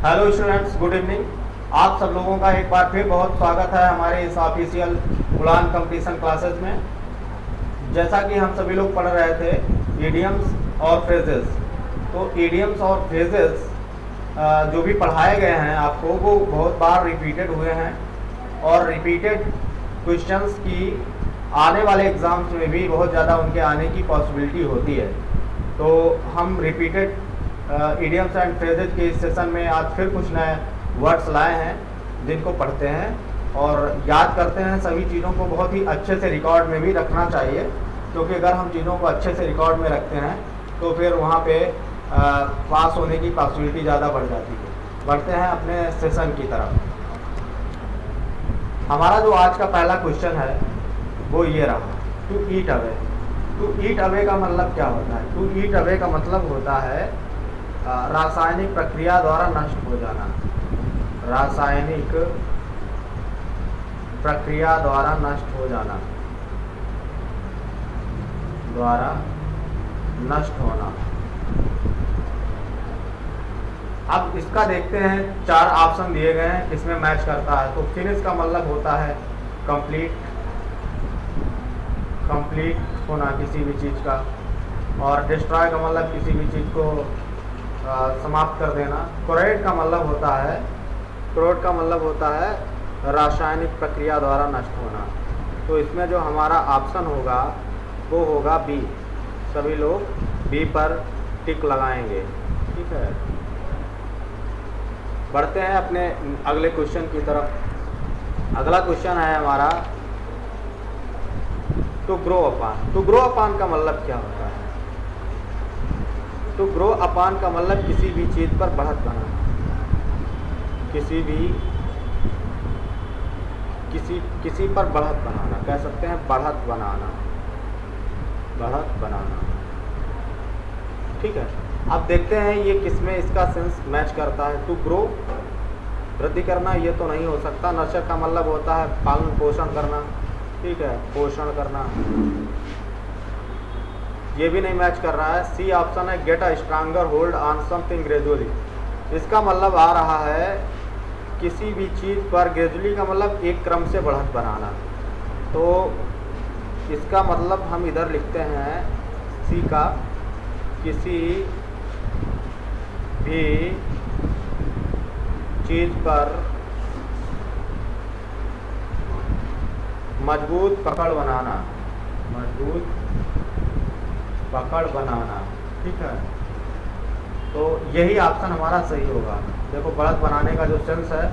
Hello students, good evening. आप सब लोगों का एक बार फिर बहुत स्वागत है हमारे इस ऑफिशियल उड़ान कंपटीशन क्लासेस में। जैसा कि हम सभी लोग पढ़ रहे थे ईडियम्स और फ्रेजेस, तो ईडियम्स और फ्रेजेस जो भी पढ़ाए गए हैं आपको वो बहुत बार रिपीटेड हुए हैं और रिपीटेड क्वेश्चंस की आने वाले एग्ज़ाम्स में भी बहुत ज़्यादा उनके आने की पॉसिबिलिटी होती है। तो हम रिपीटेड इडियम्स एंड फ्रेजेज के इस सेशन में आज फिर कुछ नए वर्ड्स लाए हैं जिनको पढ़ते हैं और याद करते हैं। सभी चीज़ों को बहुत ही अच्छे से रिकॉर्ड में भी रखना चाहिए, क्योंकि अगर हम चीज़ों को अच्छे से रिकॉर्ड में रखते हैं तो फिर वहाँ पे पास होने की पॉसिबिलिटी ज़्यादा बढ़ जाती है। बढ़ते हैं अपने सेशन की तरफ। हमारा जो आज का पहला क्वेश्चन है वो ये रहा, to eat away. To eat away का मतलब क्या होता है? टू ईट अवे का मतलब होता है रासायनिक प्रक्रिया द्वारा नष्ट हो जाना। रासायनिक प्रक्रिया द्वारा नष्ट हो जाना, द्वारा नष्ट होना। अब इसका देखते हैं, 4 ऑप्शन दिए गए हैं, इसमें मैच करता है। तो फिनिश का मतलब होता है कंप्लीट, कंप्लीट होना किसी भी चीज़ का, और डिस्ट्रॉय का मतलब किसी भी चीज़ को समाप्त कर देना। कोरेट का मतलब होता है, कोरेट का मतलब होता है रासायनिक प्रक्रिया द्वारा नष्ट होना। तो इसमें जो हमारा ऑप्शन होगा वो होगा बी। सभी लोग बी पर टिक लगाएंगे, ठीक है। बढ़ते हैं अपने अगले क्वेश्चन की तरफ। अगला क्वेश्चन है हमारा to grow upon. To grow upon का मतलब क्या होता है? टू ग्रो अपॉन का मतलब किसी भी चीज़ पर बढ़त बनाना, किसी पर बढ़त बनाना, कह सकते हैं बढ़त बनाना, बढ़त बनाना, ठीक है। अब देखते हैं ये किसमें इसका सेंस मैच करता है। टू ग्रो वृद्धि करना, ये तो नहीं हो सकता। नर्चर का मतलब होता है पालन पोषण करना, ठीक है, पोषण करना, ये भी नहीं मैच कर रहा है। सी ऑप्शन है get a stronger hold on something gradually. इसका मतलब आ रहा है किसी भी चीज़ पर, ग्रेजुअली का मतलब एक क्रम से बढ़त बनाना। तो इसका मतलब हम इधर लिखते हैं सी का, किसी भी चीज़ पर मजबूत पकड़ बनाना, मजबूत पकड़ बनाना, ठीक है। तो यही ऑप्शन हमारा सही होगा। देखो, बढ़त बनाने का जो सेंस है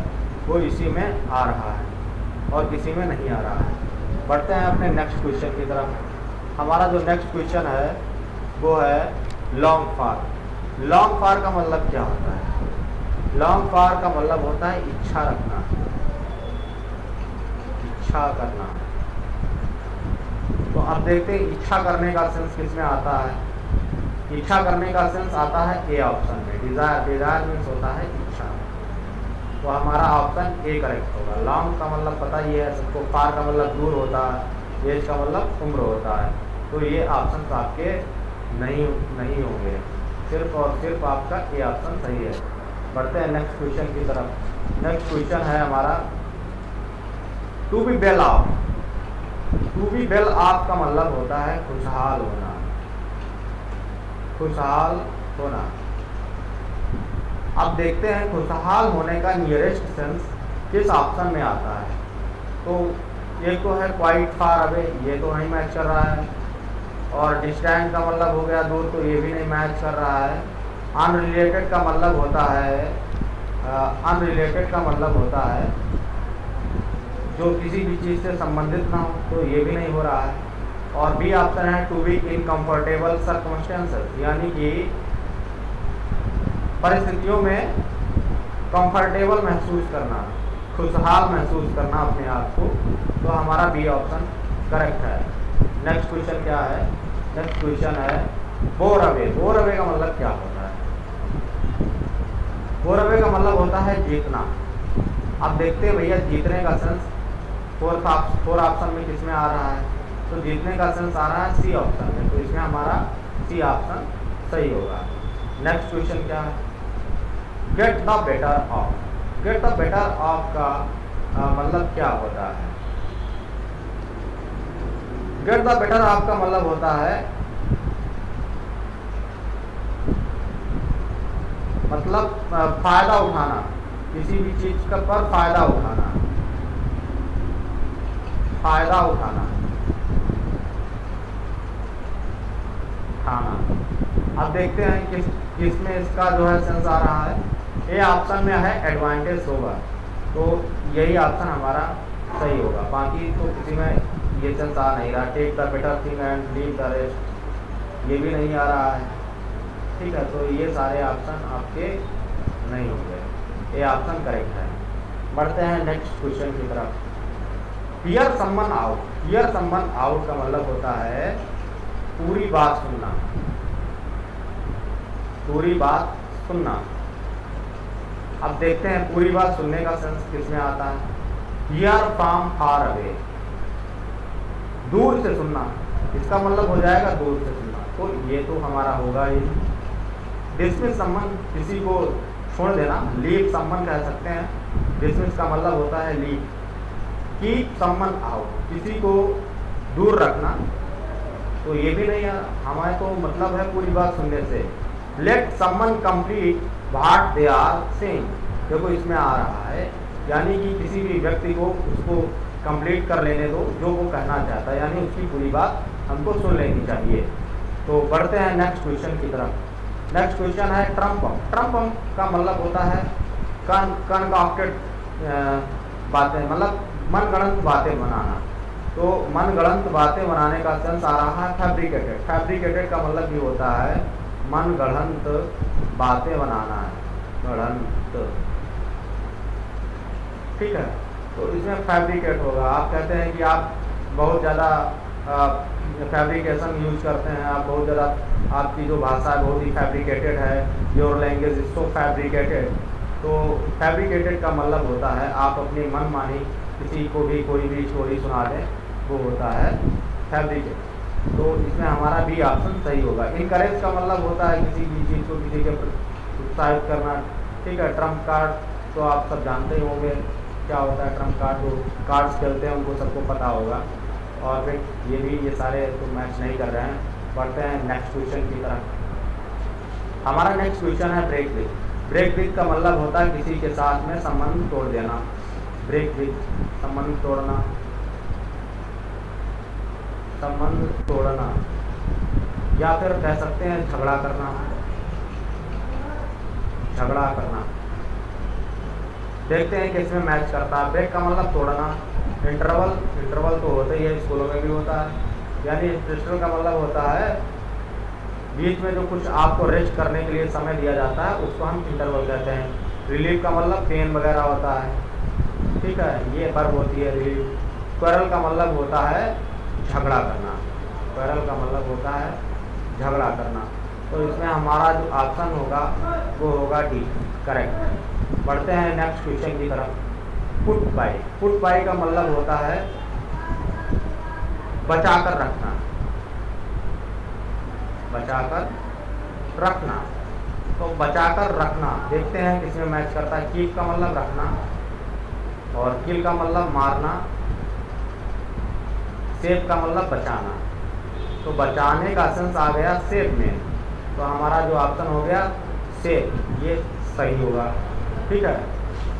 वो इसी में आ रहा है और किसी में नहीं आ रहा है। बढ़ते हैं अपने नेक्स्ट क्वेश्चन की तरफ। हमारा जो नेक्स्ट क्वेश्चन है वो है लॉन्ग फॉर। लॉन्ग फॉर का मतलब क्या होता है? लॉन्ग फॉर का मतलब होता है इच्छा रखना, इच्छा करना। तो अब देखते हैं इच्छा करने का सेंस किस में आता है। इच्छा करने का सेंस आता है ए ऑप्शन में, डिजायर। डिजायर मीन्स होता है इच्छा। तो हमारा ऑप्शन ए करेक्ट होगा। लॉन्ग का मतलब पता ही है सबको, फार का मतलब दूर होता है, एज का मतलब उम्र होता है। तो ये ऑप्शन आपके नहीं होंगे, सिर्फ और सिर्फ आपका ए ऑप्शन सही है। बढ़ते हैं नेक्स्ट क्वेश्चन की तरफ। नेक्स्ट क्वेश्चन है हमारा to be well off. To be well off का मतलब होता है खुशहाल होना, खुशहाल होना। अब देखते हैं खुशहाल होने का नियरेस्ट सेंस किस ऑप्शन में आता है। तो एक तो है क्वाइट फार अवे, ये तो नहीं मैच कर रहा है। और डिस्टेंट का मतलब हो गया दूर, तो ये भी नहीं मैच कर रहा है। अनरिलेटेड का मतलब होता है, अनरिलेटेड का मतलब होता है जो किसी भी चीज़ से संबंधित ना हो, तो ये भी नहीं हो रहा है। और बी ऑप्शन है to be in comfortable circumstances, यानी कि परिस्थितियों में कंफर्टेबल महसूस करना, खुशहाल महसूस करना अपने आप को। तो हमारा बी ऑप्शन करेक्ट है। नेक्स्ट क्वेश्चन क्या है? नेक्स्ट क्वेश्चन है बोर अवे। बोर अवे का मतलब क्या होता है? बोर अवे का मतलब होता है जीतना। अब देखते हैं भैया जीतने का सेंस फोर ऑप्शन में किसमें आ रहा है। तो जीतने का सेंस आ रहा है सी ऑप्शन में, तो इसमें हमारा सी ऑप्शन सही होगा। नेक्स्ट क्वेश्चन क्या है? Get the better of, get the better of का मतलब क्या होता है? गेट द बेटर ऑफ का मतलब होता है मतलब फायदा उठाना, किसी भी चीज का पर फायदा उठाना, फायदा उठाना, उठाना। अब देखते हैं किस में इसका जो है सेंस आ रहा है। ए ऑप्शन में है एडवांटेज होगा, तो यही ऑप्शन हमारा सही होगा। बाकी तो किसी में ये सेंस आ नहीं रहा। Take the better thing and leave the rest, ये भी नहीं आ रहा है। ठीक है, तो ये सारे ऑप्शन आपके नहीं होंगे, ये ऑप्शन करेक्ट है। बढ़ते हैं नेक्स्ट क्वेश्चन की तरफ। Here someone out, here someone out का मतलब होता है पूरी बात सुनना, पूरी बात सुनना। अब देखते हैं पूरी बात सुनने का सेंस किसमें आता है। हियर फ्रॉम फार अवे, दूर से सुनना, इसका मतलब हो जाएगा दूर से सुनना, तो ये तो हमारा होगा ही। डिसमिस समवन, किसी को छोड़ देना, लीव समवन कह सकते हैं। डिसमिस का मतलब होता है लीव। कीप समवन आउट, किसी को दूर रखना, तो ये भी नहीं है हमारे, तो मतलब है पूरी बात सुनने से। Let someone complete what they are saying, देखो इसमें आ रहा है यानी कि किसी भी व्यक्ति को उसको कंप्लीट कर लेने दो जो वो कहना चाहता है, यानी उसकी पूरी बात हमको सुन लेनी चाहिए। तो बढ़ते हैं नेक्स्ट क्वेश्चन की तरफ। नेक्स्ट क्वेश्चन है ट्रम्प। ट्रम्प का मतलब होता है कनकॉक्टेड बातें, मतलब मनगढ़ंत बातें बनाना। तो मनगढ़ंत बातें बनाने का सेंस आ रहा है फैब्रिकेटेड। फैब्रिकेटेड का मतलब भी होता है मनगढ़ंत बातें बनाना है, गढ़ंत। ठीक है, तो इसमें फैब्रिकेट होगा। आप कहते हैं कि आप बहुत ज़्यादा फैब्रिकेशन यूज करते हैं, आप बहुत ज़्यादा, आपकी जो भाषा है बहुत ही फैब्रिकेटेड है, your language is so fabricated. तो फैब्रिकेटेड का मतलब होता है आप अपनी मनमानी किसी को भी कोई भी स्टोरी सुना दें, वो होता है फैब्रिकेट। तो इसमें हमारा भी ऑप्शन सही होगा। इनकरेज का मतलब होता है किसी भी चीज़ को किसी के उत्साहित करना। ठीक है, ट्रम्प कार्ड तो आप सब जानते ही होंगे क्या होता है। ट्रम्प कार्ड जो कार्ड्स खेलते हैं उनको सबको पता होगा। और फिर ये सारे तो मैच नहीं कर रहे हैं। बढ़ते हैं नेक्स्ट क्वेश्चन की तरफ। हमारा नेक्स्ट क्वेश्चन है ब्रेक विथ। ब्रेक विथ का मतलब होता है किसी के साथ में संबंध तोड़ देना। ब्रेक विथ, संबंध तोड़ना, संबंध तोड़ना, या फिर कह सकते हैं झगड़ा करना, झगड़ा करना। देखते हैं कि इसमें मैच करता है। ब्रेक का मतलब तोड़ना। इंटरवल, इंटरवल तो होता ही है, स्कूलों में भी होता है। यानी इंटरवल का मतलब होता है बीच में जो कुछ आपको रेस्ट करने के लिए समय दिया जाता है उसको हम इंटरवल कहते हैं। रिलीफ का मतलब पेन वगैरह होता है। ठीक है, ये वर्ब होती है रिलीफ। क्वेरल का मतलब होता है झगड़ा करना। क्वेरल का मतलब होता है झगड़ा करना। तो इसमें हमारा जो ऑप्शन होगा वो होगा डी, करेक्ट। बढ़ते हैं नेक्स्ट क्वेश्चन की तरफ। Put buy. पुट बाय का मतलब होता है बचाकर रखना, बचाकर रखना। तो बचाकर रखना देखते हैं किसमें मैच करता है। कीप का मतलब रखना, और किल का मतलब मारना, सेव का मतलब बचाना। तो बचाने का सेंस आ गया सेव में, तो हमारा जो ऑप्शन हो गया सेव, ये सही होगा। ठीक है,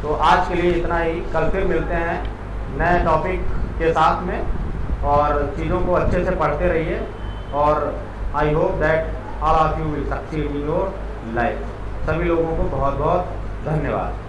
तो आज के लिए इतना ही। कल फिर मिलते हैं नए टॉपिक के साथ में, और चीज़ों को अच्छे से पढ़ते रहिए। और I hope that all of you will succeed in your life. सभी लोगों को बहुत बहुत धन्यवाद।